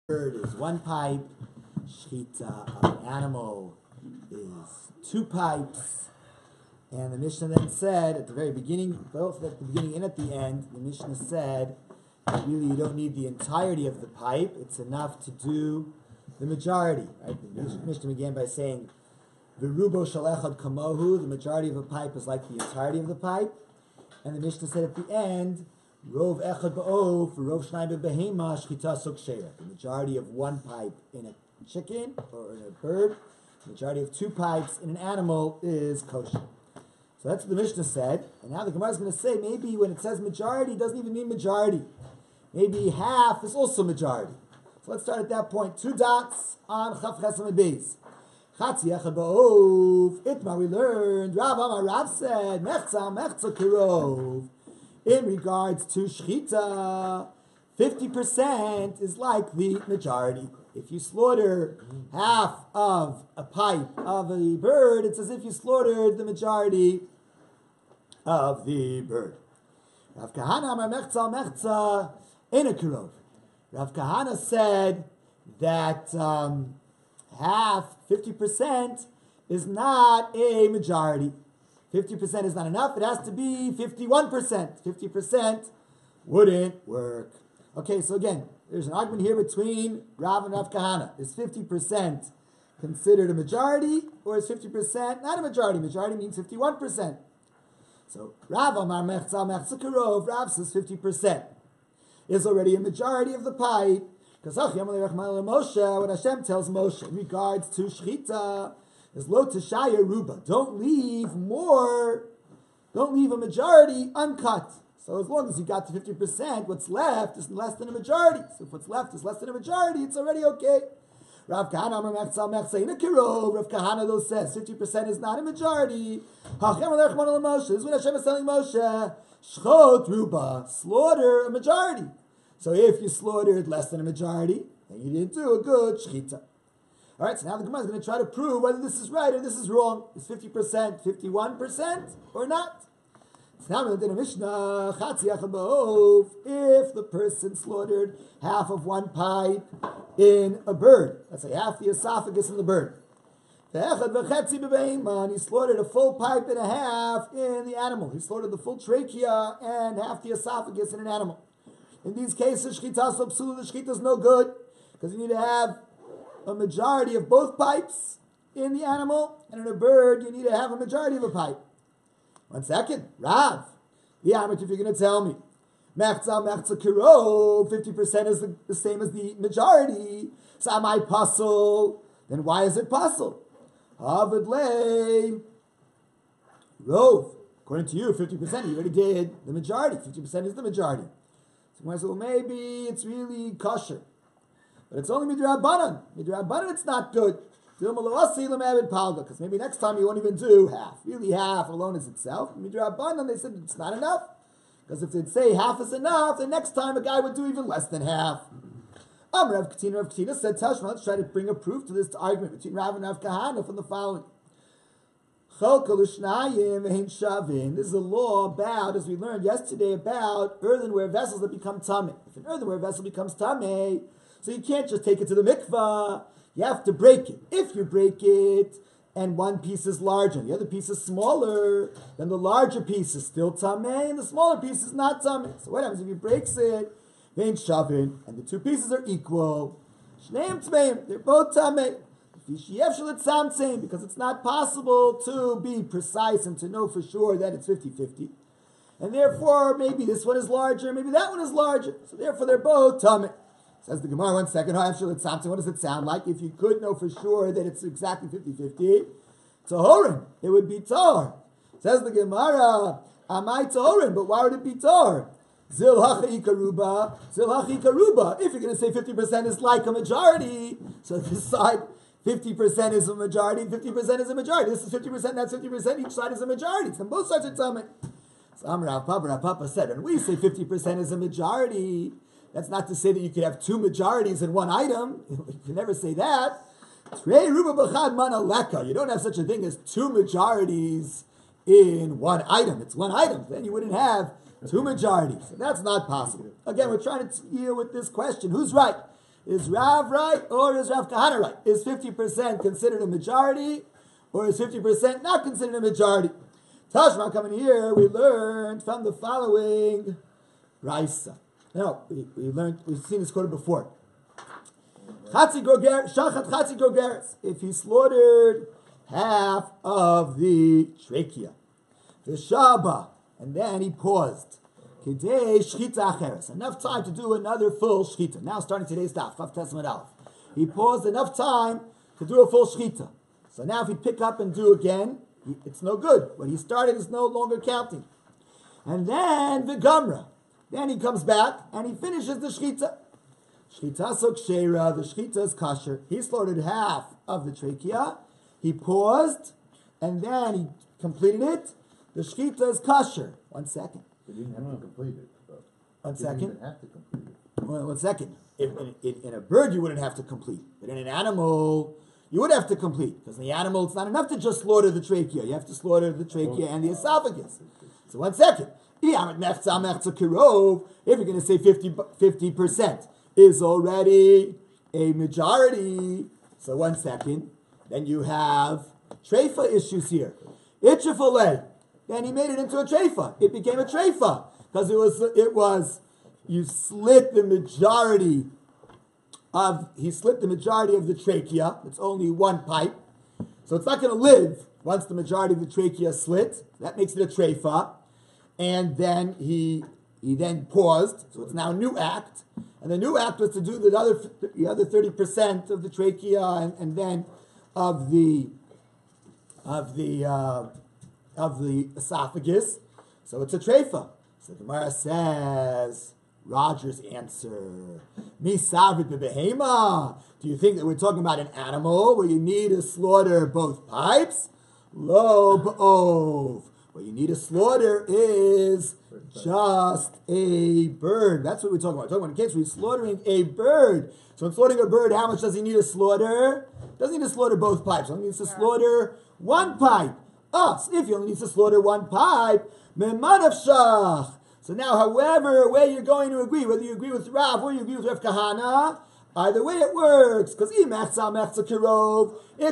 bird is one pipe, shchita of an animal is two pipes, and the Mishnah then said at the very beginning, both at the beginning and at the end, the Mishnah said that really you don't need the entirety of the pipe, it's enough to do the majority. Right? The Mishnah began by saying, V'rubo shalechad kamohu, the majority of a pipe is like the entirety of the pipe, and the Mishnah said at the end, Rov echad ba'of, rov shnayim behema, shchita sok sheirah. The majority of one pipe in a chicken or in a bird, the majority of two pipes in an animal is kosher. So that's what the Mishnah said. And now the Gemara is going to say maybe when it says majority, it doesn't even mean majority. Maybe half is also majority. So let's start at that point. 2 dots on Chaf Chesam Beis. Chatzi echad ba'of. Itmar we learned. Rav said, mechza kirov. In regards to shchita, 50% is like the majority. If you slaughter half of a pipe of a bird, it's as if you slaughtered the majority of the bird. Rav Kahana amar mechza in a kirov. Rav Kahana said that half, 50%, is not a majority. 50% is not enough. It has to be 51%. 50% wouldn't work. Okay, so again, there's an argument here between Rav and Rav Kahana. Is 50% considered a majority, or is 50% not a majority? Majority means 51%. So Rav amar mechza karov. Rav says 50% is already a majority of the pipe. Because when Hashem tells Moshe in regards to shchita, is lo teshaya ruba. Don't leave a majority uncut. So as long as you got to 50%, what's left is less than a majority. So if what's left is less than a majority, it's already okay. Rav Kahana Rav Kahana though says 50% is not a majority. This is what Hashem is telling Moshe. Shchot ruba, slaughter a majority. So if you slaughtered less than a majority, then you didn't do a good shchita. All right, so now the Gemara is going to try to prove whether this is right or this is wrong. Is 50% 51% or not? So now we're going to Mishnah. If the person slaughtered half of one pipe in a bird, let's say half the esophagus in the bird, he slaughtered a full pipe and a half in the animal. He slaughtered the full trachea and half the esophagus in an animal. In these cases, shchita so psula, the shchita is no good because you need to have a majority of both pipes in the animal, and in a bird, you need to have a majority of a pipe. 1 second. Rav, if you're going to tell me, mechza kiro, 50% is the same as the majority, so am I puzzle? Then why is it puzzle? Havadlei, Rov, according to you, 50%, you already did the majority. 50% is the majority. So I said, well, maybe it's really kosher. But it's only midrabanan. Midrabanan, it's not good. Because maybe next time you won't even do half. Really, half alone is itself. Midrabanan, they said it's not enough. Because if they'd say half is enough, then next time a guy would do even less than half. Rav Katina said, Tashma, let's try to bring a proof to this argument between Rav and Rav Kahana from the following. This is a law about, as we learned yesterday, about earthenware vessels that become tameh. If an earthenware vessel becomes tameh, so you can't just take it to the mikvah. You have to break it. If you break it and one piece is larger and the other piece is smaller, then the larger piece is still tameh and the smaller piece is not tameh. So what happens if he breaks it? Vein shavin, and the two pieces are equal. Shneim tmeim, they're both tameh. Because it's not possible to be precise and to know for sure that it's 50-50. And therefore, maybe this one is larger, maybe that one is larger. So therefore, they're both tameh. Says the Gemara, 1 second, what does it sound like? If you could know for sure that it's exactly 50-50, Tahorin, it would be Tahor. Says the Gemara, Amai Tahorin, but why would it be Tahor? Zil hachi karuba. If you're going to say 50% is like a majority, so this side 50% is a majority, 50% is a majority. This is 50%, that's 50%, each side is a majority. So both sides are tameh. So Rav Papa said, when we say 50% is a majority, that's not to say that you could have two majorities in one item. You can never say that. You don't have such a thing as two majorities in one item. It's one item. Then you wouldn't have two majorities. So that's not possible. Again, we're trying to deal with this question. Who's right? Is Rav right or is Rav Kahana right? Is 50% considered a majority or is 50% not considered a majority? Tashma, coming here, we learned from the following Raisa. No, we've seen this quoted before. Chatzi grogeres. If he slaughtered half of the trachea, the shaba, and then he paused. Kidei shchita acheres. Enough time to do another full shchita. Now starting today's daf, Chav Testament Aleph. He paused enough time to do a full shchita. So now if he pick up and do again, it's no good. What he started is no longer counting. And then the Gemara. Then he comes back and he finishes the shchita. Shchita sok sheira, the shchita is kosher. He slaughtered half of the trachea. He paused and then he completed it. The shchita is kosher. 1 second. He didn't have to complete it. Though. 1 second. He didn't have to complete it. 1 second. In a bird you wouldn't have to complete. But in an animal, you would have to complete. Because in the animal, it's not enough to just slaughter the trachea. You have to slaughter the trachea and the esophagus. So 1 second. If you're going to say 50% is already a majority, so 1 second, then you have treifa issues here. Itchafale. Then he made it into a treifa. It became a treifa. Because it was, you slit the majority of the trachea. It's only one pipe. So it's not going to live once the majority of the trachea is slit. That makes it a treifa. And then he then paused, so it's now a new act. And the new act was to do the other 30% of the trachea and then of the esophagus. So it's a treifa. So the Gemara says, Roger's answer, Misavrit bebehema. Do you think that we're talking about an animal where you need to slaughter both pipes? Lo b'ov. What you need to slaughter is just a bird. That's what we're talking about. We're talking about in case we're slaughtering a bird. So in slaughtering a bird, how much does he need to slaughter? Doesn't need to slaughter both pipes. He only needs to slaughter one pipe. So if he only needs to slaughter one pipe, memanav shach. So now, however way you're going to agree, whether you agree with Rav or you agree with Rav Kahana, either way it works. Because if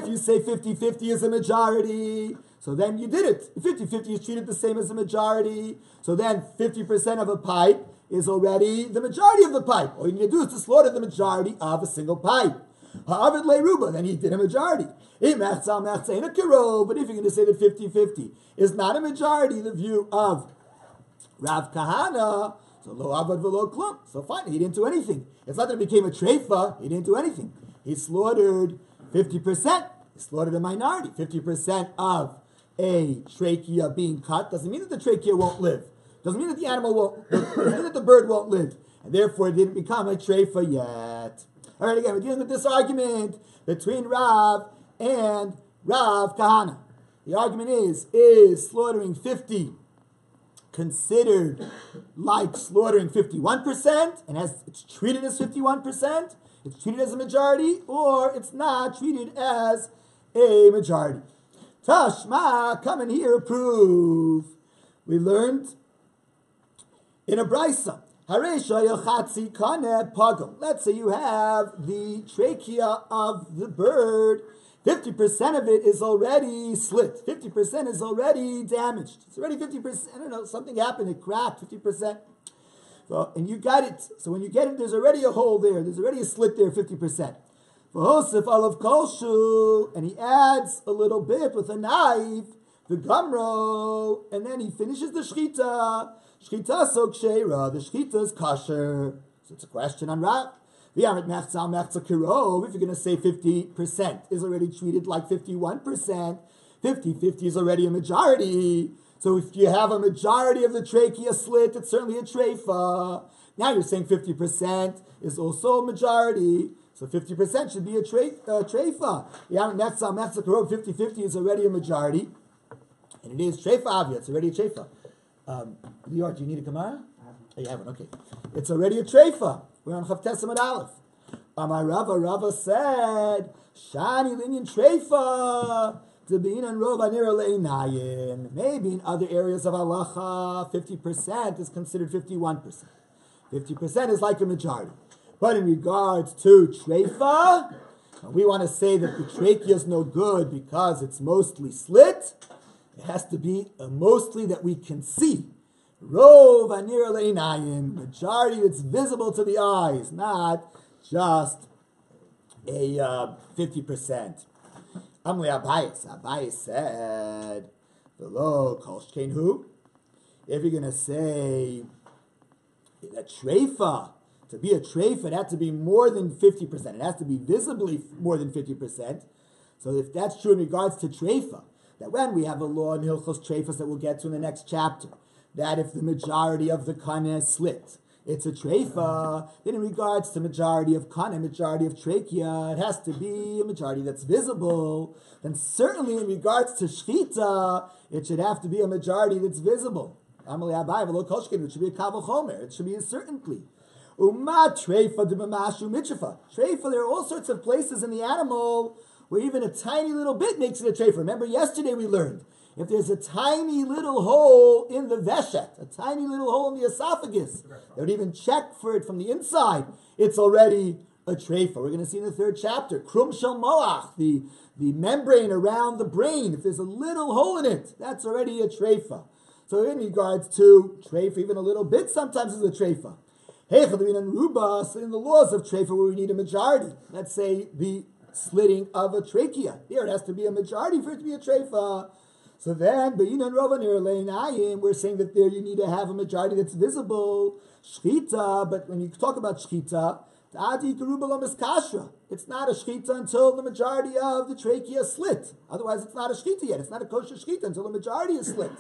you say 50-50 is a majority, so then you did it. 50-50 is treated the same as a majority. So then 50% of a pipe is already the majority of the pipe. All you need to do is to slaughter the majority of a single pipe. Then he did a majority. But if you're going to say that 50-50 is not a majority, the view of Rav Kahana, so lo avad v'lo klum. So fine, he didn't do anything. It's not that it became a treifa, he didn't do anything. He slaughtered 50%. He slaughtered a minority. 50% of a trachea being cut doesn't mean that the trachea won't live. Doesn't mean that the animal won't, doesn't mean that the bird won't live. And therefore it didn't become a treifa yet. All right, again, we're dealing with this argument between Rav and Rav Kahana. The argument is slaughtering 50 considered like slaughtering 51% and it's treated as 51%, it's treated as a majority, or it's not treated as a majority. Tashma, come in here, prove. We learned in a brisa. Let's say you have the trachea of the bird. 50% of it is already slit. 50% is already damaged. It's already 50%. I don't know, something happened, it cracked 50%. So, and you got it. So when you get it, there's already a hole there. There's already a slit there, 50%. And he adds a little bit with a knife, the gumro, and then he finishes the shchita. Shchita sok sheira. The shchita is kosher. So it's a question on Rav. If you're going to say 50% is already treated like 51%, 50-50 is already a majority. So if you have a majority of the trachea slit, it's certainly a treifa. Now you're saying 50% is also a majority. So 50% should be a treifa. 50-50 is already a majority. And it is treifa, it's already a treifa. New York, do you need a Gemara? Oh, you have one, okay. It's already a treifa. We're on Chav Testament Aleph. Amar Rava said, Shani linyan treifa, debinan rova nira le'inayim. Maybe in other areas of halacha, 50% is considered 51%. 50% is like a majority. But in regards to treifa, we want to say that the trachea is no good because it's mostly slit. It has to be mostly that we can see. Rov anir leinayim, majority that's visible to the eyes, not just a 50%. Amli Abayis said, "V'lo kol shkeinu." If you're going to say that treifa, to be a treifa, it has to be more than 50%. It has to be visibly more than 50%. So if that's true in regards to treifa, that when we have a law in Hilchos Treifas that we'll get to in the next chapter, that if the majority of the kana is slit, it's a treifa. Then in regards to majority of kana, majority of trachea, it has to be a majority that's visible. Then certainly in regards to shchita, it should have to be a majority that's visible. It should be a kavul chomer. It should be a certainty. Treifa, there are all sorts of places in the animal where even a tiny little bit makes it a treifa. Remember yesterday we learned, if there's a tiny little hole in the veshet, a tiny little hole in the esophagus, they would even check for it from the inside, it's already a treifa. We're going to see in the third chapter, krum shel moach, the membrane around the brain, if there's a little hole in it, that's already a treifa. So in regards to treifa, even a little bit sometimes is a treifa. So in the laws of treifa where we need a majority, let's say the slitting of a trachea, there it has to be a majority for it to be a treifa. So then, we're saying that there you need to have a majority that's visible. Shchita, but when you talk about shchita, it's not a shchita until the majority of the trachea is slit. Otherwise, it's not a shchita yet. It's not a kosher shchita until the majority is slit.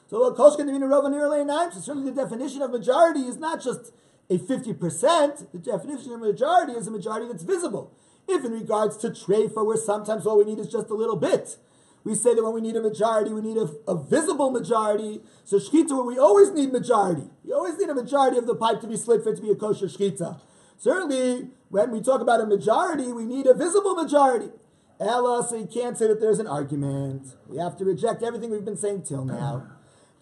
So certainly the definition of majority is not just a 50%. The definition of majority is a majority that's visible. If in regards to treifa, where sometimes all we need is just a little bit, we say that when we need a majority, we need a visible majority. So shchita, where we always need majority. You always need a majority of the pipe to be slit for it to be a kosher shchita. Certainly, when we talk about a majority, we need a visible majority. Ella, so you can't say that there's an argument. We have to reject everything we've been saying till now.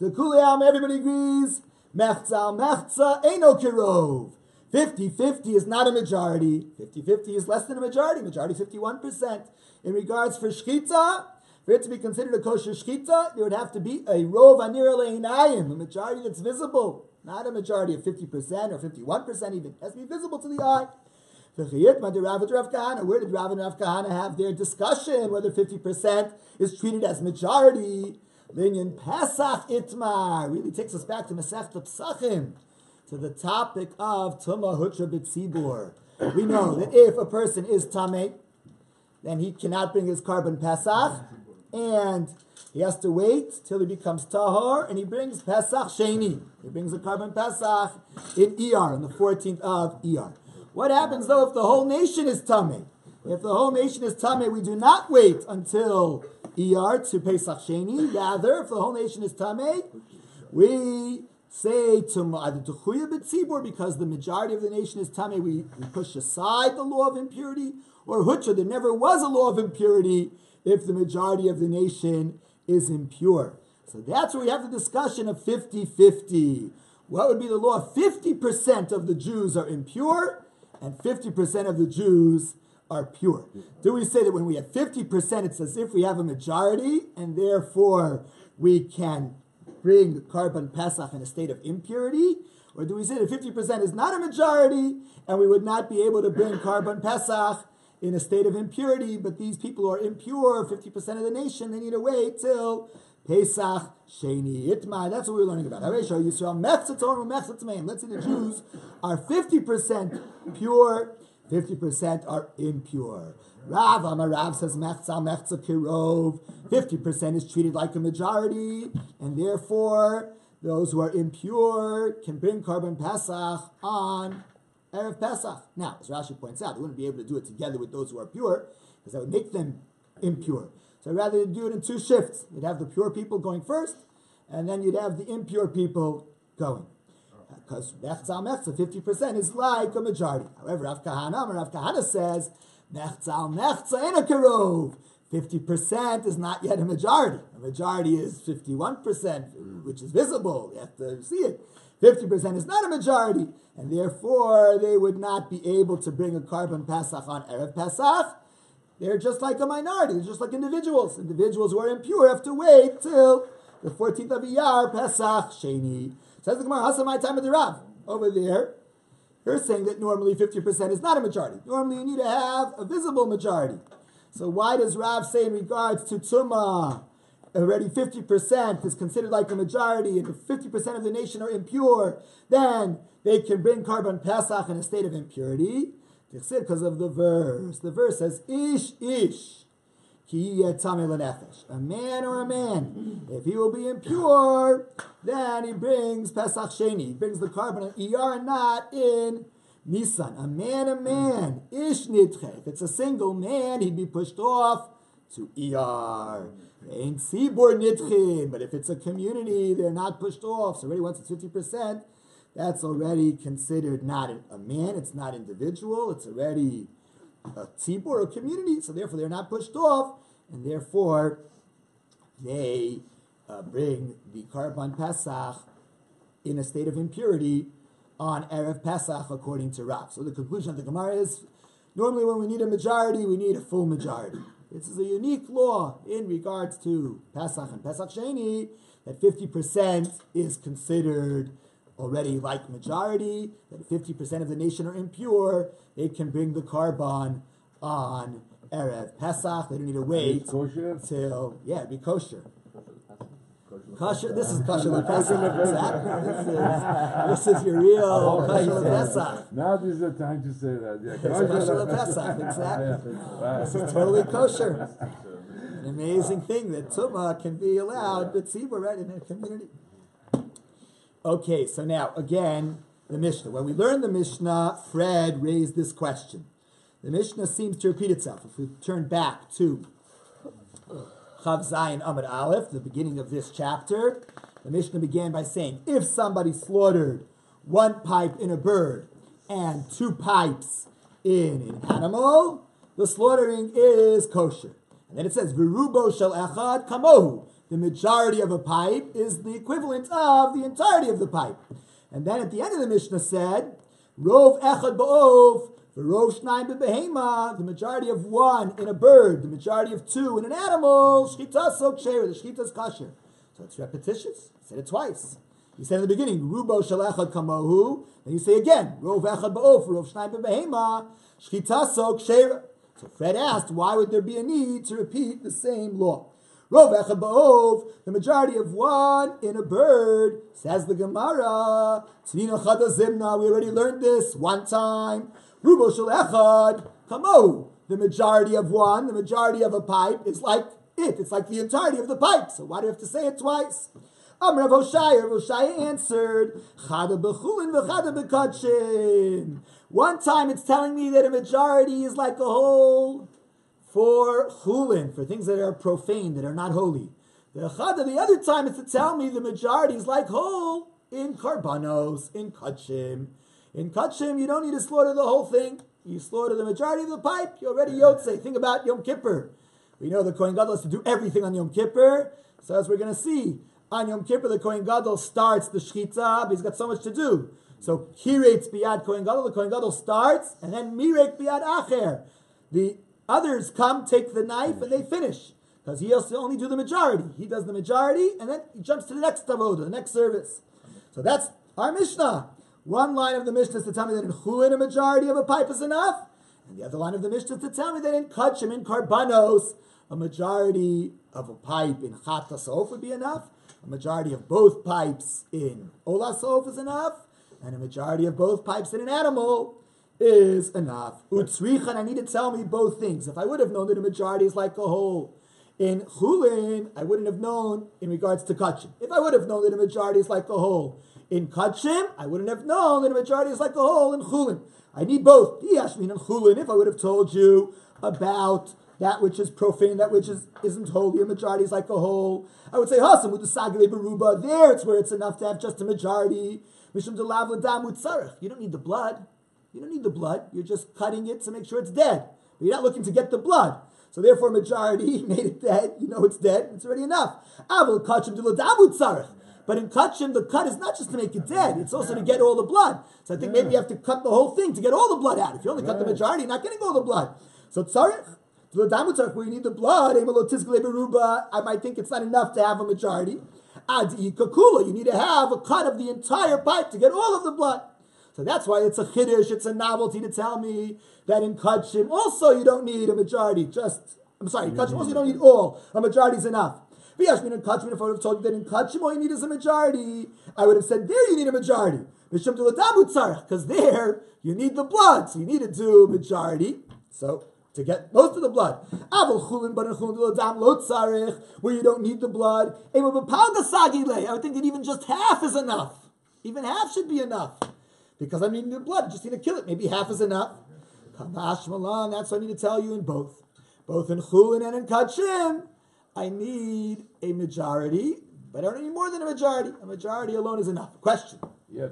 The Kuliyam, everybody agrees. Mechza, Eino Kirov. 50-50 is not a majority. 50-50 is less than a majority. Majority 51%. In regards for shchita, for it to be considered a kosher shchita, there would have to be a rov anir leinayim, a majority that's visible. Not a majority of 50% or 51% even. It has to be visible to the eye. Where did Rav and Rav Kahana have their discussion whether 50% is treated as majority? Linyan Pesach Itmar really takes us back to Masechta Pesachim, to the topic of Tumah Hutra B'tzibur. We know that if a person is Tameh, then he cannot bring his carbon Pesach, and he has to wait till he becomes Tahor, and he brings Pesach Sheni. He brings a carbon Pesach in Iyar, on the 14th of Iyar. What happens though if the whole nation is Tameh? If the whole nation is Tameh, we do not wait until Iyar to Pesach Sheni. Rather, if the whole nation is Tameh, we say to either Tuchuya B'tzibur, because the majority of the nation is Tameh, we push aside the law of impurity, or Hutra, there never was a law of impurity if the majority of the nation is impure. So that's where we have the discussion of 50-50. What would be the law? 50% of the Jews are impure, and 50% of the Jews are pure. Do we say that when we have 50%, it's as if we have a majority, and therefore we can bring the carbon Pesach in a state of impurity? Or do we say that 50% is not a majority, and we would not be able to bring carbon Pesach in a state of impurity, but these people who are impure, 50% of the nation, they need to wait till Pesach Sheni Itmai. That's what we're learning about. Let's say the Jews are 50% pure, 50% are impure. Rav says Mechza Kirov. 50% is treated like a majority, and therefore those who are impure can bring carbon Pesach on Erev Pesach. Now, as Rashi points out, they wouldn't be able to do it together with those who are pure, because that would make them impure. So rather than do it in two shifts, you'd have the pure people going first, and then you'd have the impure people going. Because 50% is like a majority. However, Rav Kahana says, 50% is not yet a majority. A majority is 51%, which is visible. You have to see it. 50% is not a majority, and therefore they would not be able to bring a carbon Pesach on Erev Pesach. They're just like a minority. They're just like individuals. Individuals who are impure have to wait till the 14th of Iyar, Pesach Sheni. Says the Gemara, Hasa my time of the Rav. Over there, you're saying that normally 50% is not a majority. Normally you need to have a visible majority. So why does Rav say in regards to Tumah, already 50% is considered like a majority, and if 50% of the nation are impure, then they can bring carbon Pesach in a state of impurity? Because of the verse. The verse says, Ish, ki tameh lenefesh. A man or a man, if he will be impure, then he brings Pesach Sheni. He brings the carbon in Iyar and not in Nisan. A man, Ish nidche. If it's a single man, he'd be pushed off to Iyar. Ain't Sibor nidche. But if it's a community, they're not pushed off. So already once it's 50%, that's already considered not a man, it's not individual, it's already a tzibur, a community, so therefore they're not pushed off, and therefore they bring the Karban Pesach in a state of impurity on Erev Pesach according to Rav. So the conclusion of the Gemara is, normally when we need a majority, we need a full majority. This is a unique law in regards to Pesach and Pesach Sheni, that 50% is considered already like majority, that 50% of the nation are impure, they can bring the carbon on Erev Pesach. They don't need to wait till, it'd be kosher. Kosher, this is kosher lePesach. Exactly. This is your real kosher lePesach. Now is the time to say that. Yeah, kosher lePesach, exactly. Yeah. This is totally kosher. An amazing thing that Tumah can be allowed, but tzibur, right, in a community. Okay, so now, again, the Mishnah. When we learned the Mishnah, Fred raised this question. The Mishnah seems to repeat itself. If we turn back to Chav Zayin Amud Aleph, the beginning of this chapter, the Mishnah began by saying, if somebody slaughtered one pipe in a bird and 2 pipes in an animal, the slaughtering is kosher. And then it says, V'rubo shel echad kamohu. The majority of a pipe is the equivalent of the entirety of the pipe. And then at the end of the Mishnah said, Rov echad ba'ov, v'rov shnayim b'behema, the majority of 1 in a bird, the majority of 2 in an animal, shchita sok sheir, the shchita is kosher. So it's repetitious. He said it twice. He said in the beginning, Rubo shel echad kamohu, then you say again, Rov echad ba'ov, v'rov shnayim b'behema, shchita sok sheir. So Fred asked, why would there be a need to repeat the same law? Rov echad ba'ov, the majority of 1 in a bird, says the Gemara. Tzvina chada zimna, we already learned this one time. Rubo shel echad kamo, the majority of 1, the majority of a pipe is like it. It's like the entirety of the pipe. So why do you have to say it twice? Rav Hoshaya answered, chada b'chulin v'chada b'kadshin. One time it's telling me that a majority is like a whole for chulin, for things that are profane, that are not holy. The other time it's to tell me the majority is like whole in karbanos, in kachim. In kachim, you don't need to slaughter the whole thing. You slaughter the majority of the pipe, you're already yotze. Think about Yom Kippur. We know the Kohen Gadol has to do everything on Yom Kippur. So as we're going to see, on Yom Kippur, the Kohen Gadol starts the shchita, but he's got so much to do. So kiretz biyad Kohen Gadol, the Kohen Gadol starts, and then mirek biyad acher. The others come, take the knife, and they finish. Because he has to only do the majority. He does the majority, and then he jumps to the next avodah, the next service. So that's our Mishnah. One line of the Mishnah is to tell me that in chulin a majority of a pipe is enough. And the other line of the Mishnah is to tell me that in kachim, in karbanos, a majority of a pipe in chat sof would be enough. A majority of both pipes in ola sof is enough. And a majority of both pipes in an animal is enough. Utzrichan, I need to tell me both things. If I would have known that a majority is like a whole in chulin, I wouldn't have known in regards to kachim. If I would have known that a majority is like a whole in kachim, I wouldn't have known that a majority is like a whole in chulin. I need both. Yashmin and chulin. If I would have told you about that which is profane, that which isn't holy, a majority is like a whole, I would say hasam with the sagale beruba. There, it's where it's enough to have just a majority. Mishum delav l'dam utzarech. You don't need the blood. You don't need the blood. You're just cutting it to make sure it's dead. But you're not looking to get the blood. So therefore, majority made it dead. You know it's dead. It's already enough. Avol kachim d'ladam utzarech. But in kachim, the cut is not just to make it dead; it's also to get all the blood. So I think maybe you have to cut the whole thing to get all the blood out. If you only cut the majority, you're not getting all the blood. So tzarich, where you need the blood, I might think it's not enough to have a majority. You need to have a cut of the entire pipe to get all of the blood. So that's why it's a chiddush, it's a novelty to tell me that in kachim also you don't need a majority. Kachim also you don't need all. A majority is enough. If I would have told you that in kachim all you need is a majority, I would have said there you need a majority. Because there you need the blood. So you need to do majority. So to get most of the blood. Where you don't need the blood. I would think that even just half is enough. Even half should be enough. Because I need the blood, I just need to kill it. Maybe half is enough. That's what I need to tell you in both. Both in Chullin and in Kachim, I need a majority, but I don't need more than a majority. A majority alone is enough. Question. Yeah,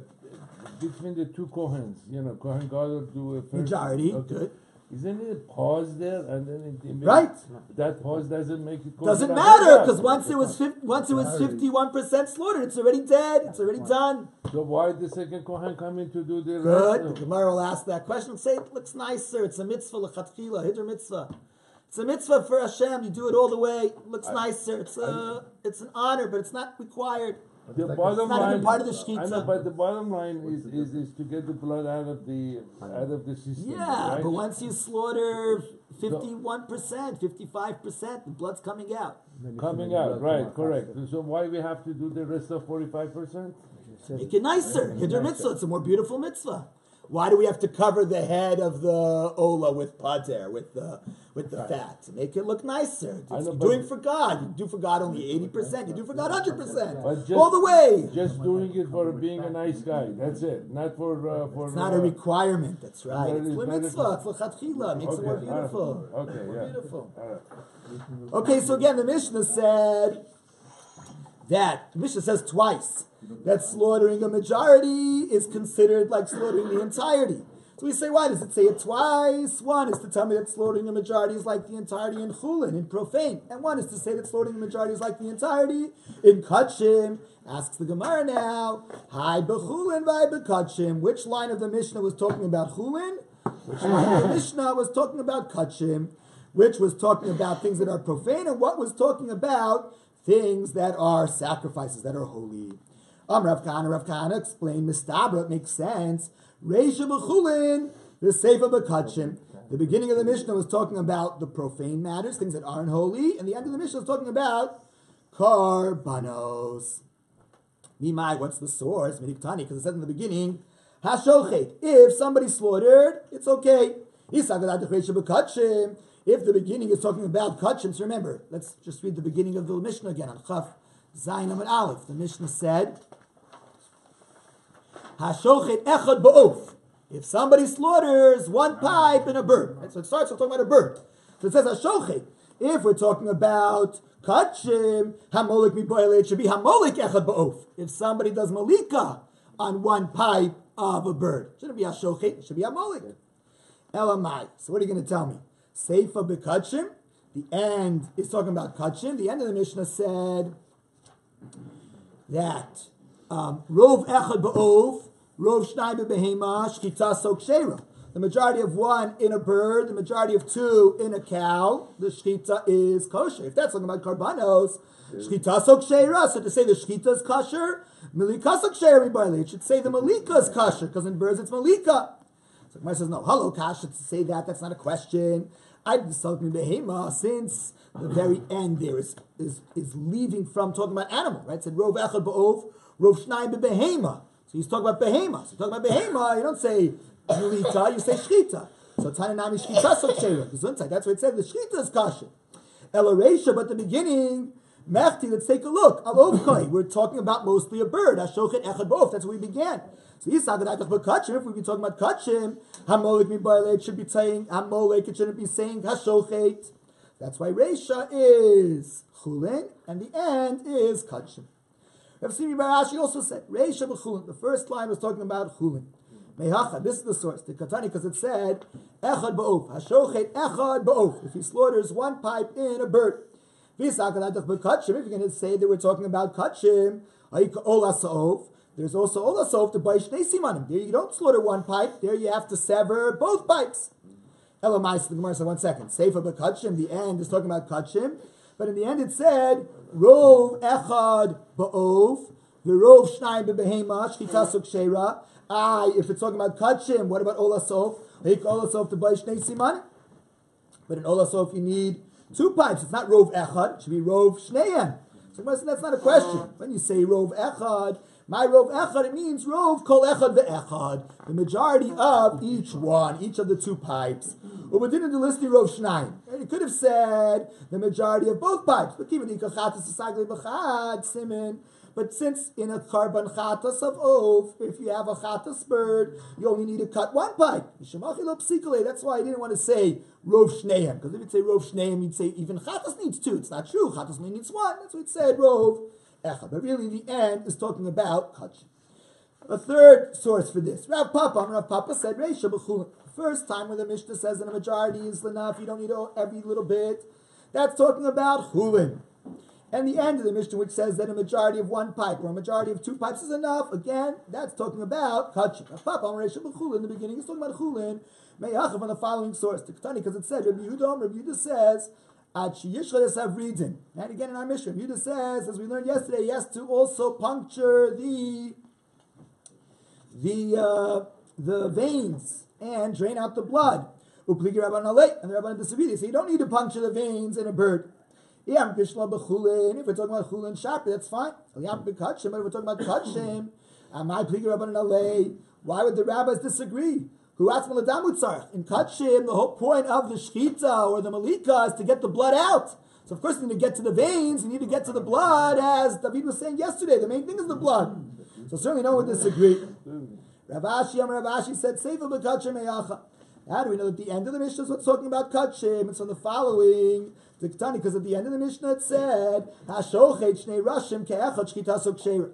between the two Kohens, Kohen Gadol do a first majority, okay. good. Isn't it a pause there and then it right? That pause doesn't make it. Doesn't matter because once it was 51% slaughtered, it's already dead. It's already done. So why did the second Kohen come in to do the good? rest? The Gemara will ask that question. Say it looks nicer. It's a mitzvah lechatchila, hiddur mitzvah. It's a mitzvah for Hashem. You do it all the way. It looks nicer. It's an honor, but it's not required. The bottom not line, even part of the shkitza. I know, but the bottom line is to get the blood out of the system. Yeah, right? but once you slaughter 51%, 55%, the blood's coming out. Coming out, right? Correct. So why we have to do the rest of 45%? Make it nicer. Hiddur mitzvah. It's a more beautiful mitzvah. Why do we have to cover the head of the ola with pater, with the fat? To make it look nicer. You're doing for God. You do for God only 80%. You do for God 100%. All the way. Just doing it for being a nice guy. That's it. Not for it's not a requirement. That's right. It's mitzvah. It's l'chatchila. Makes it more beautiful. Okay, more beautiful. Okay, so again, the Mishnah said that the Mishnah says twice that slaughtering a majority is considered like slaughtering the entirety. So we say, why does it say it twice? One is to tell me that slaughtering a majority is like the entirety in Chullin, in profane. And one is to say that slaughtering a majority is like the entirety in Kachim. Asks the Gemara now, Hi b'Chullin, Hi b'Kachim. Which line of the Mishnah was talking about Chullin? Which line of the Mishnah was talking about Kachim? Which was talking about things that are profane, and what was talking about things that are sacrifices, that are holy. Rav Kahana explained, Mistabra, it makes sense. Reisha b'Chullin, the Seifa b'Kachim. The beginning of the Mishnah was talking about the profane matters, things that aren't holy, and the end of the Mishnah was talking about karbanos. Mimai, what's the source? Midiktani, because it said in the beginning, Hashochet, if somebody slaughtered, it's okay. If the beginning is talking about kachim, so remember, let's just read the beginning of the Mishnah again on Chaf Zayin Amud Aleph. The Mishnah said, Hashochet echad ba'of. If somebody slaughters one pipe and a bird, right? So it starts with talking about a bird. So it says Hashochet. If we're talking about kachim, hamolik miboile, it should be hamolik echad ba'of. If somebody does malika on one pipe of a bird, it shouldn't be Hashochet, it should be hamolik. Elamai. So what are you going to tell me? Seifa b'kachim. The end is talking about kachim. The end of the Mishnah said that rov echad ba'ov, rov shnai b'behema, shchita sok sheira. The majority of one in a bird, the majority of two in a cow, the shchita is kosher. If that's talking about karbanos, shchita sok sheira. So to say the shchita is kosher, malika sok sheira, it should say the malika is kosher, because in birds it's malika. So Gemara says, no, hello, kasha, to say that's not a question. I decided behema, since the very end there is leaving from talking about animal, right? It said rov echad ba'ov, rov shnai b'behema. So he's talking about behema. So you're talking about behema, you don't say yulita, you say shchita. So tananami shchita sok sheira. That's what it said. The shchita is kasha. Elaresha, but the beginning, mechti. Let's take a look. Alovkoi. We're talking about mostly a bird. Hashochet echad ba'ov. That's where we began. So if we've been talking about kachim, hamolik mibayle, it should be saying hamolik, it shouldn't be saying hashochet. That's why Reisha is Chullin, and the end is kachim. Rav Simi Bar Ashi also said, Reisha b'Chullin. The first line was talking about Chullin. Mehacha, this is the source, the Katani, because it said, echad ba'of, hashochet echad ba'of. If he slaughters one pipe in a bird. If you're going to say that we're talking about kachim, Ola Sa'ov. There's also Ola Sa'ov to buy Shnei Simanim. There you don't slaughter one pipe. There you have to sever both pipes. Elamais, the Gemara said, 1 second. Seifa b'katshim, the end is talking about katshim. But in the end it said, Rov echad ba'ov, v'rov shnayim b'behema, shchita suksheira. If it's talking about katshim, what about Ola Sa'ov? Ola Sa'ov to buy Shnei Simanim. But in Ola Sa'ov you need 2 pipes. It's not Rov echad, it should be Rov shnayim. So that's not a question. When you say Rov echad, my Rov echad, it means Rov kol echad ve'echad, the majority of each one, each of the 2 pipes. But didn't the list Rov shnayim? It could have said the majority of both pipes. But since in a karban chatas of ov, if you have a chatas bird, you only need to cut 1 pipe. That's why I didn't want to say Rov Shneim, because if you'd say Rov Shneim, you'd say even chatas needs 2. It's not true. Chatas only needs 1. That's what it said, Rov Echad. But really, the end is talking about kachim. A third source for this. Rav Papa said, Reisha b'chulin. First time where the Mishnah says that a majority is enough, you don't need every little bit. That's talking about chulin. And the end of the Mishnah, which says that a majority of 1 pipe or a majority of 2 pipes is enough, again, that's talking about kachim. Rav Papa Reisha b'chulin, in the beginning, it's talking about chulin. Me'achav on the following source, because it said, Rabbi Yehuda says, and again in our Mishnah, Rabbi Yehuda says, as we learned yesterday, he has to also puncture the veins and drain out the blood. And the Rabbanan disagree. They say you don't need to puncture the veins in a bird. If we're talking about chulin sharply, that's fine. But if we're talking about kachim, why would the rabbis disagree? In kachim, the whole point of the shchita or the malika is to get the blood out. So of course you need to get to the veins, you need to get to the blood, as David was saying yesterday. The main thing is the blood. So certainly no one would disagree. Rav Ashi said, Seifa b'kachim me'acha. How do we know that the end of the Mishnah is what's talking about kachim? And so the following, because at the end of the Mishnah it said, Hashochet shnei rashim ke'echad shchita sokshera.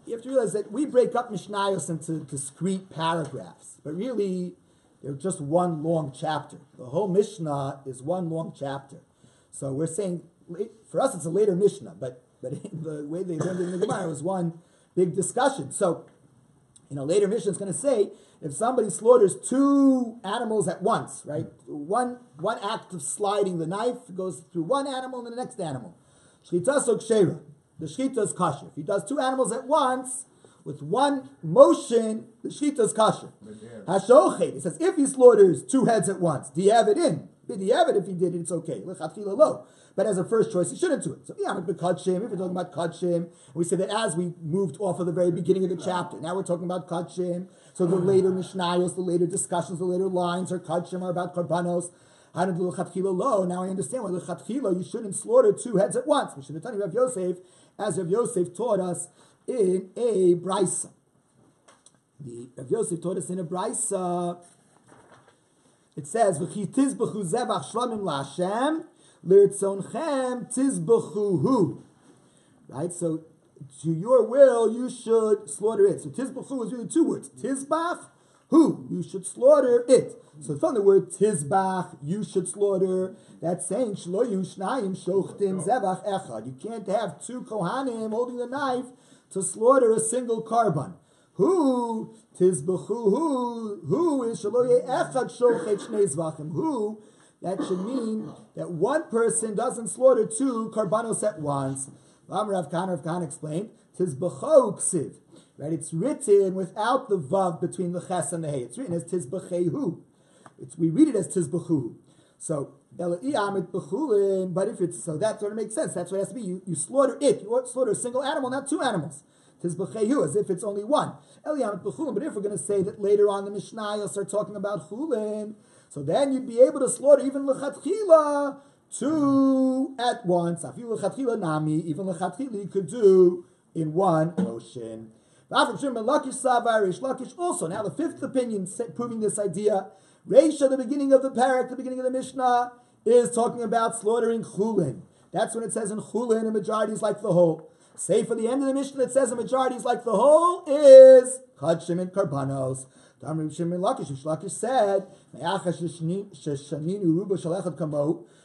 You have to realize that we break up Mishnayos into discrete paragraphs, but really they're just one long chapter. The whole Mishnah is one long chapter. So we're saying, for us it's a later Mishnah, but the way they learned it in the Gemara was one big discussion. So, later Mishnah is going to say, if somebody slaughters 2 animals at once, right? One act of sliding the knife goes through one animal and the next animal. Shchita sokshera. The shchita is kosher. If he does 2 animals at once, with one motion, the shchita is kosher. Hashochet, it says, if he slaughters 2 heads at once, diavad in. Diavad, if he did it, it's okay. L'chatchila lo. But as a first choice, he shouldn't do it. So, if we're talking about kachim, we say that as we moved off of the very beginning of the chapter, now we're talking about kachim. So the later mishnayos, the later discussions, the later lines are kachim, are about karbanos. Now I understand why l'chatchila you shouldn't slaughter 2 heads at once. We should have done Rav Yosef, as Rav Yosef taught us in a brisa. Rav Yosef taught us in a brisa. It says, "V'chi tizbechu zevach shlamim la'Hashem l'rtzonchem tizbechuhu." Right. So, to your will, you should slaughter it. So tizbechu is really 2 words. Tizbach, hu, you should slaughter it. So from the word tizbach, you should slaughter. That's saying shlo yushnayim shochtim zevach echad. You can't have 2 kohanim holding the knife to slaughter a single karban. Who tizbechu who is shlo echad shochet shnei zvachim. Who, that should mean that one person doesn't slaughter 2 karbanos at once. Rav Khan explained, tizbechu ksiv. Right, it's written without the vav between the ches and the hey. It's written as tizbechehu. We read it as tizbechu. So but if it's so, that sort of makes sense. That's what it has to be. You slaughter it. You slaughter a single animal, not 2 animals. Tizbechehu, as if it's only one. But if we're going to say that later on the Mishnayos are talking about chulin, so then you'd be able to slaughter even lechatchila 2 at once. Even lechatchila you could do in one motion. Also, now the 5th opinion proving this idea. Reisha, the beginning of the parak, the beginning of the Mishnah, is talking about slaughtering chulin. That's when it says in chulin, a majority is like the whole. Say for the end of the Mishnah, it says a majority is like the whole is kachim and karbanos. Lakish said,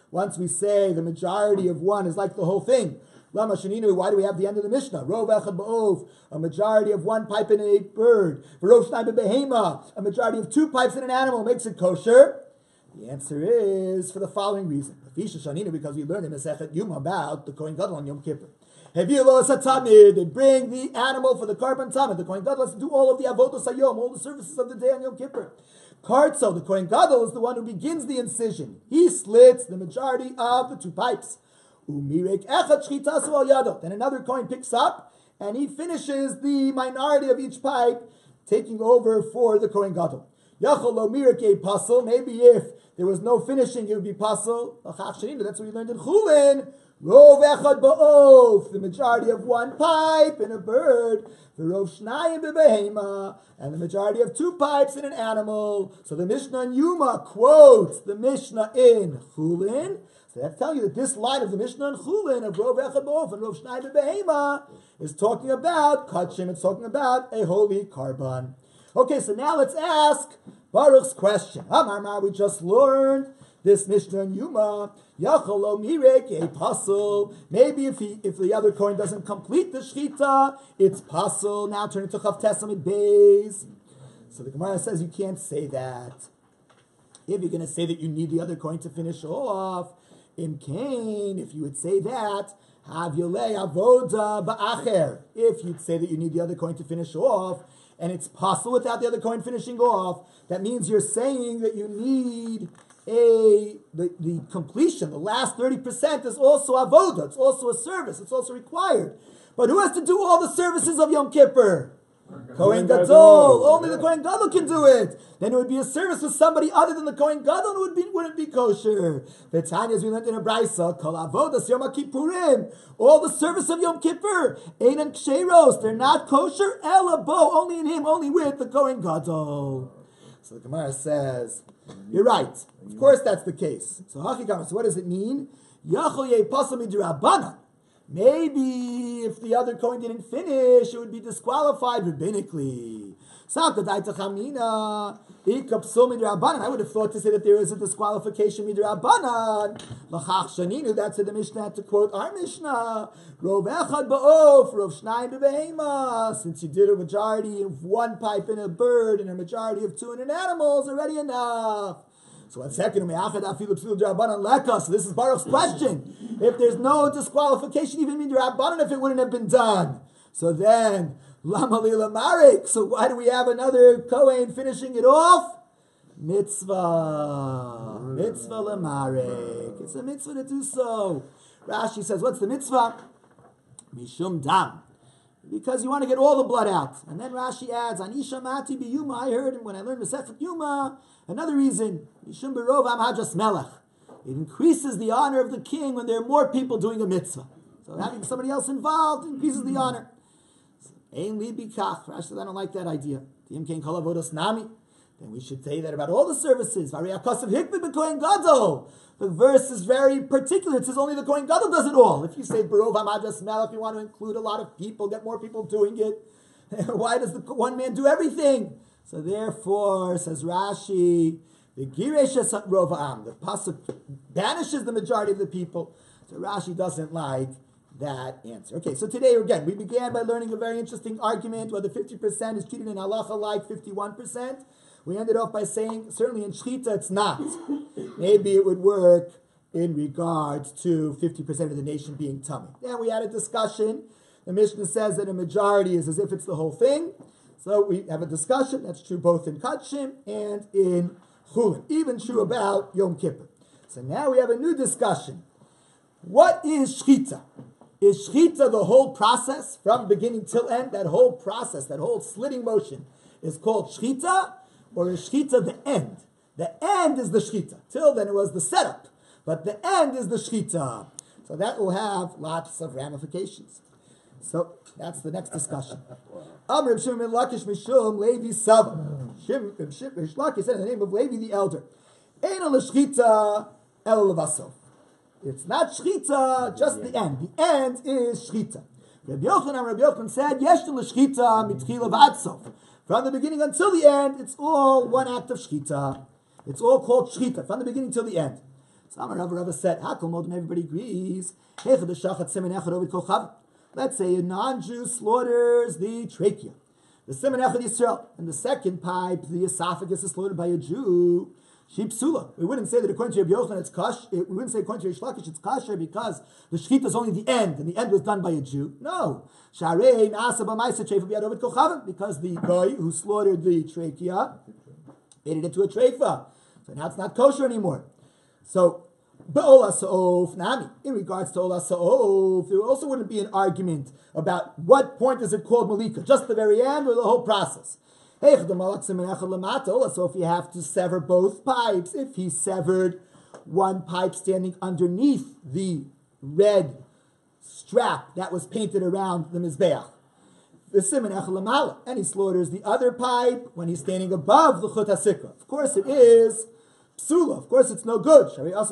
once we say the majority of one is like the whole thing, Lama Shaninu, why do we have the end of the Mishnah? Rov echad ba'ov, a majority of one pipe in a bird. V'rov shnai b'behema, a majority of two pipes in an animal makes it kosher. The answer is for the following reason. Because we learned in Masechet Yuma about the Kohen Gadol on Yom Kippur. They bring the animal for the Karban Tamid. The Kohen Gadol has to do all of the Avodos Hayom, all the services of the day on Yom Kippur. Kartzo, the Kohen Gadol, is the one who begins the incision. He slits the majority of the two pipes. Then another Kohen picks up and he finishes the minority of each pipe, taking over for the Kohen Gadol. Maybe if there was no finishing, it would be pasul. That's what we learned in Chullin. Rov echad ba'ov, the majority of one pipe in a bird. V'rov shnayim b'behema, and the majority of two pipes in an animal. So the Mishnah in Yuma quotes the Mishnah in Chullin. So that's telling you that this line of the Mishnah in Chullin of Rov echad ba'ov and Rov shnayim b'behema is talking about kachim. It's talking about a holy karban. Okay, so now let's ask Baruch's question. We just learned this Mishnah in Yuma. Yachalo mirek a pasul. Maybe if the other Kohen doesn't complete the shchita, it's pasul. Now turn it to Chavtes Amid Beis. So the Gemara says you can't say that. If you're going to say that you need the other Kohen to finish off, in Cain, if you would say that, have yolei avoda ba'acher. If you'd say that you need the other Kohen to finish off, and it's possible without the other Kohen finishing off, that means you're saying that you need the completion, the last 30% is also avoda, it's also a service, it's also required. But who has to do all the services of Yom Kippur? Kohen Gadol. Only the Kohen Gadol can do it. Then it would be a service with somebody other than the Kohen Gadol, wouldn't be kosher. The Tanya, as we learned in a Brisa, Kol Avodas Yom Kippurim, all the service of Yom Kippur, Einan Ksheros, they're not kosher, Ela Bo, only in him, only with the Kohen Gadol. So the Gemara says, you're right. Of course that's the case. So Hachikam, so what does it mean? Yachol Yeh Pasal Midrabanan. Maybe if the other Kohen didn't finish, it would be disqualified rabbinically. I would have thought to say that there is a disqualification midrabanan. That's what the Mishnah had to quote our Mishnah. Since you did a majority of one pipe in a bird and a majority of two in an animal is already enough. So 1 second, so this is Baruch's question. If there's no disqualification, even midrabanan, if it wouldn't have been done. So then, lama lila marik. So why do we have another Kohen finishing it off? Mitzvah. Mitzvah lamarik. It's a mitzvah to do so. Rashi says, what's the mitzvah? Mishum dam. Because you want to get all the blood out. And then Rashi adds, Anisha mati biyuma. I heard when I learned Masechet Yuma, another reason, Mishum berov am hajas melech. It increases the honor of the king when there are more people doing a mitzvah. So having somebody else involved increases the honor. Ein li bikach. Rashi said, I don't like that idea. Then we should say that about all the services. The verse is very particular. It says only the Kohen Gadol does it all. If you say Barov Hamadas Melech, you want to include a lot of people, get more people doing it. Why does the one man do everything? So therefore, says Rashi, the Giresh Rova'am, the pasuk banishes the majority of the people. So Rashi doesn't like that answer. Okay, so today again, we began by learning a very interesting argument whether 50% is treated in halacha like 51%. We ended off by saying, certainly in Shechita it's not. Maybe it would work in regards to 50% of the nation being tummy. Then we had a discussion. The Mishnah says that a majority is as if it's the whole thing. So we have a discussion. That's true both in Kachim and in Chullin. Even true about Yom Kippur. So now we have a new discussion. What is Shechita? Is Shechita the whole process from beginning till end? That whole process, that whole slitting motion is called Shechita? Or is Shechita the end? The end is the Shechita. Till then it was the setup. But the end is the Shechita. So that will have lots of ramifications. So that's the next discussion. Reb Shimon ben Lakish Mishum Levi Saba. Reb Lakish said in the name of Levi the elder. Eino l'shchita el levasof. It's not Shechita, just the end. The end is Shechita. Rabbi Yochanan said, Yesh l'shchita mitchila v'ad sof. From the beginning until the end, it's all one act of Shechita. It's all called Shechita, from the beginning till the end. So Amar Rava said, Hakol Modin, everybody agrees. Let's say a non-Jew slaughters the trachea, the Siman Echad Yisrael, and the second pipe, the esophagus, is slaughtered by a Jew. Psula. We wouldn't say that according to Rabbi Yochanan it's kosher. We wouldn't say according to Rish Lakish it's kosher because the shechita is only the end, and the end was done by a Jew. No, because the guy who slaughtered the trachea made it into a treifa, so now it's not kosher anymore. So, in regards to Ola Sa'ov, there also wouldn't be an argument about what point is it called Malika, just the very end or the whole process. So if you have to sever both pipes, if he severed one pipe standing underneath the red strap that was painted around the Mizbeach, and he slaughters the other pipe when he's standing above the Chut HaSikra, of course it is psula, of course it's no good, because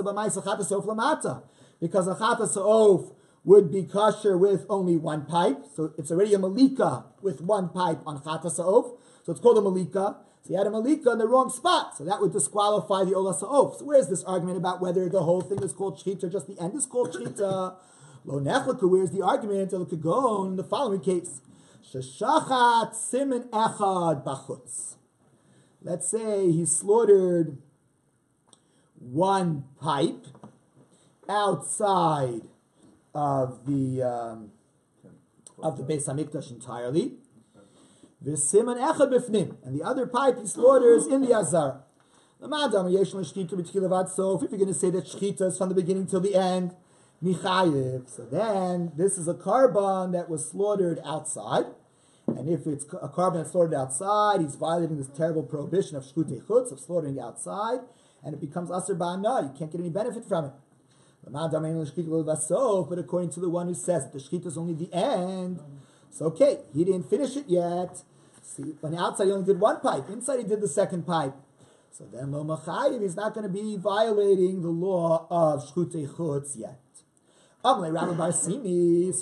a Chat HaSa'ov would be kosher with only one pipe, so it's already a Malika with one pipe on Chat HaSa'ov. So it's called a Malika. So he had a Malika in the wrong spot. So that would disqualify the Ola Sa'ov. So where's this argument about whether the whole thing is called Shechita or just the end is called Shechita? Lo Nechlaka, where's the argument? It could go in the following case. Sheshachat Siman Echad Bachutz. Let's say he slaughtered one pipe outside of the Beis Hamikdash entirely. V'siman echad b'fnim, and the other pipe he slaughters in the Azar. If you're going to say that shechita is from the beginning till the end, michayev, so then this is a carbon that was slaughtered outside, and if it's a carbon that's slaughtered outside, he's violating this terrible prohibition of shchutei chutz, of slaughtering outside, and it becomes aser ba'ana. You can't get any benefit from it. But according to the one who says that the shechita is only the end, so okay, he didn't finish it yet. See, on the outside he only did one pipe. Inside he did the second pipe. So then lo machayiv, he's not going to be violating the law of shchutei chutz yet. Rabbi Bar Simi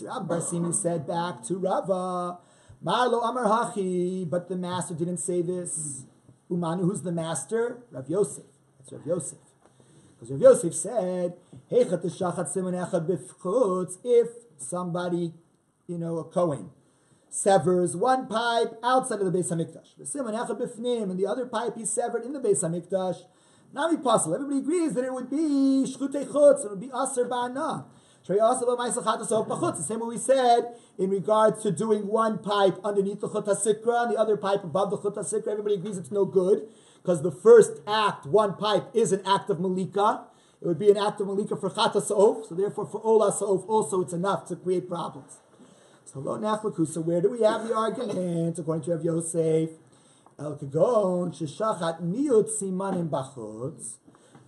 said back to Rava, Marlo Amar Hachi, but the master didn't say this. Umanu, who's the master? Rav Yosef. That's Rav Yosef. Because Rav Yosef said, if somebody, a Kohen, severs one pipe outside of the Beis Hamikdash, and the other pipe he severed in the Beis Hamikdash, Nami Pasal. Everybody agrees that it would be shchutei chutz, it would be aser ba'ana. The same way we said in regards to doing one pipe underneath the Chut HaSikra and the other pipe above the Chut HaSikra. Everybody agrees it's no good because the first act, one pipe, is an act of Malika. It would be an act of Malika for Chat HaSa'ov, so therefore for Ola Sa'ov also it's enough to create problems. So lo nachlaku. So where do we have the argument? According to Rav Yosef, El Kagon sheshachat miut simanim bachutz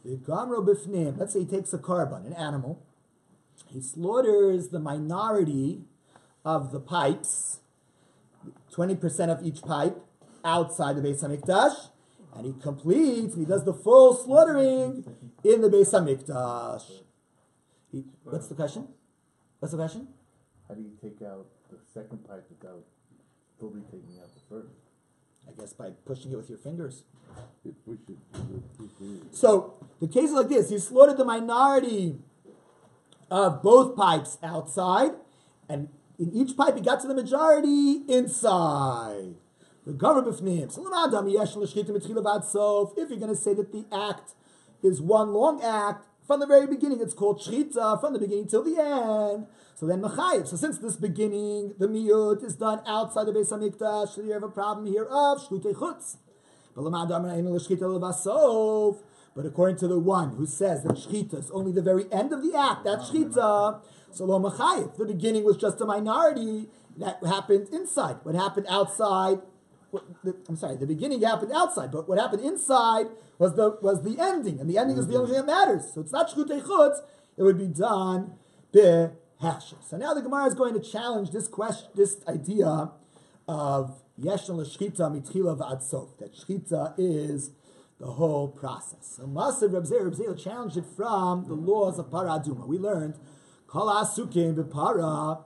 v'gamro b'fnim. Let's say he takes a carbon, an animal. He slaughters the minority of the pipes, 20% of each pipe, outside the Beis Hamikdash, and he completes. He does the full slaughtering in the Beis Hamikdash. What's the question? What's the question? How do you take out the second pipe without fully taking out the first? I guess by pushing it with your fingers. You push it. So the case is like this: he slaughtered the minority of both pipes outside, and in each pipe he got to the majority inside. The government b'fnim. So if you're going to say that the act is one long act from the very beginning, it's called shchita from the beginning till the end. So then mechayiv. So since this beginning, the miyut is done outside the Beis Hamikdash, so you have a problem here of shchutei chutz. But according to the one who says that shchita is only the very end of the act, that's shchita. So lo mechayiv. The beginning was just a minority that happened inside. What happened outside? The beginning happened outside, but what happened inside was the ending, and the ending is the only thing that matters. So it's not shchutei chutz; it would be done behechsher. So now the Gemara is going to challenge this question, this idea of yeshna l'shchita mitchila v'ad sof, that shchita is the whole process. So Masav Rabbi Zev challenged it from the laws of para aduma. We learned kol asukim b'para,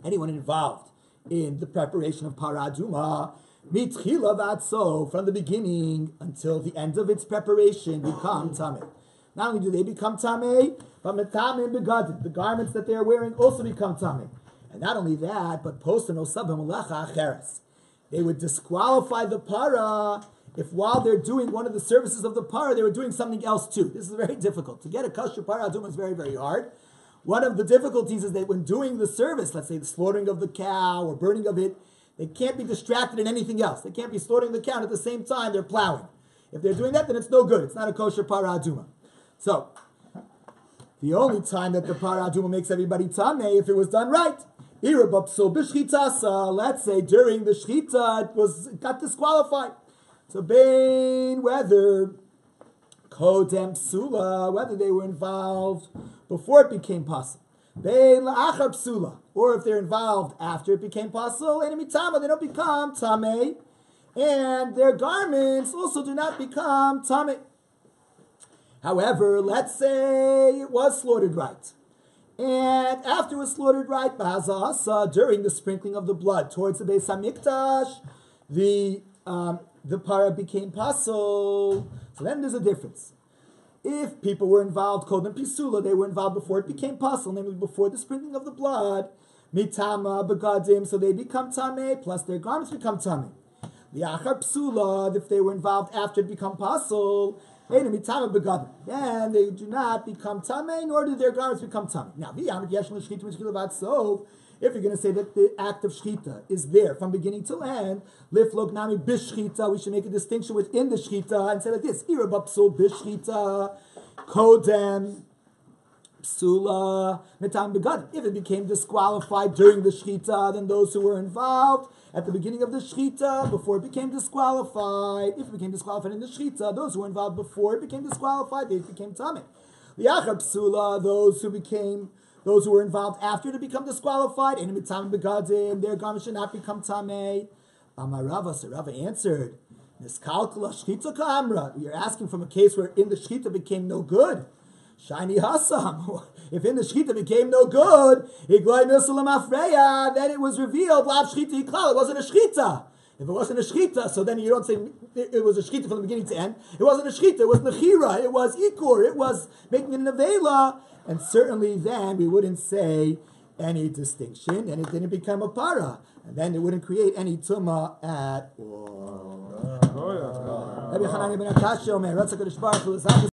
anyone involved in the preparation of para aduma, mitchila v'ad sof, from the beginning until the end of its preparation, become tameh. Not only do they become tamei, but metamim begadim, the garments that they are wearing also become tamei. And not only that, but posta nosabim melacha acheres. They would disqualify the para if while they're doing one of the services of the para, they were doing something else too. This is very difficult. To get a kosher para aduma is very, very hard. One of the difficulties is that when doing the service, let's say the slaughtering of the cow or burning of it, they can't be distracted in anything else. They can't be slaughtering the cow and at the same time they're plowing. If they're doing that, then it's no good. It's not a kosher para aduma. So, the only time that the para aduma makes everybody tamei if it was done right. Let's say during the shchita it got disqualified. So bein whether kodem psula, whether they were involved before it became pasul, bein la'achar psula, or if they're involved after it became pasul, and mitama they don't become tamei, and their garments also do not become tamei. However, let's say it was slaughtered right. And after it was slaughtered right, during the sprinkling of the blood towards the Beis Hamikdash, the para became pasul. So then there's a difference. If people were involved, kodem pisula, they were involved before it became pasul, namely before the sprinkling of the blood, mitama begadim, so they become tamei, plus their garments become tamei. The achar psula, if they were involved after it become pasul, then they do not become tamei, nor do their garments become tamei. Now, if you're going to say that the act of shchita is there from beginning to end, liflog nami bishchita, we should make a distinction within the shchita and say like this: irabapsul bishchita, kodem psula metam begadim. If it became disqualified during the shchita, then those who were involved at the beginning of the shchita, before it became disqualified, if it became disqualified in the shchita, those who were involved before it became disqualified, they became tamei. Liachar psula, those who were involved after to become disqualified, and mitam begadim, their garments should not become tamei. Amarava, so Rava answered, Niskalkula shchita ka'amra. You're asking from a case where in the shchita became no good. Shiny Hassam. If in the shchita became no good, then it was revealed, Lav shchita iklal. It wasn't a shchita. If it wasn't a shchita, so then you don't say it was a shchita from the beginning to end. It wasn't a shchita, it was nechira, it was ikur, it was making it an avela. And certainly then we wouldn't say any distinction, and it didn't become a para. And then it wouldn't create any tumah at all.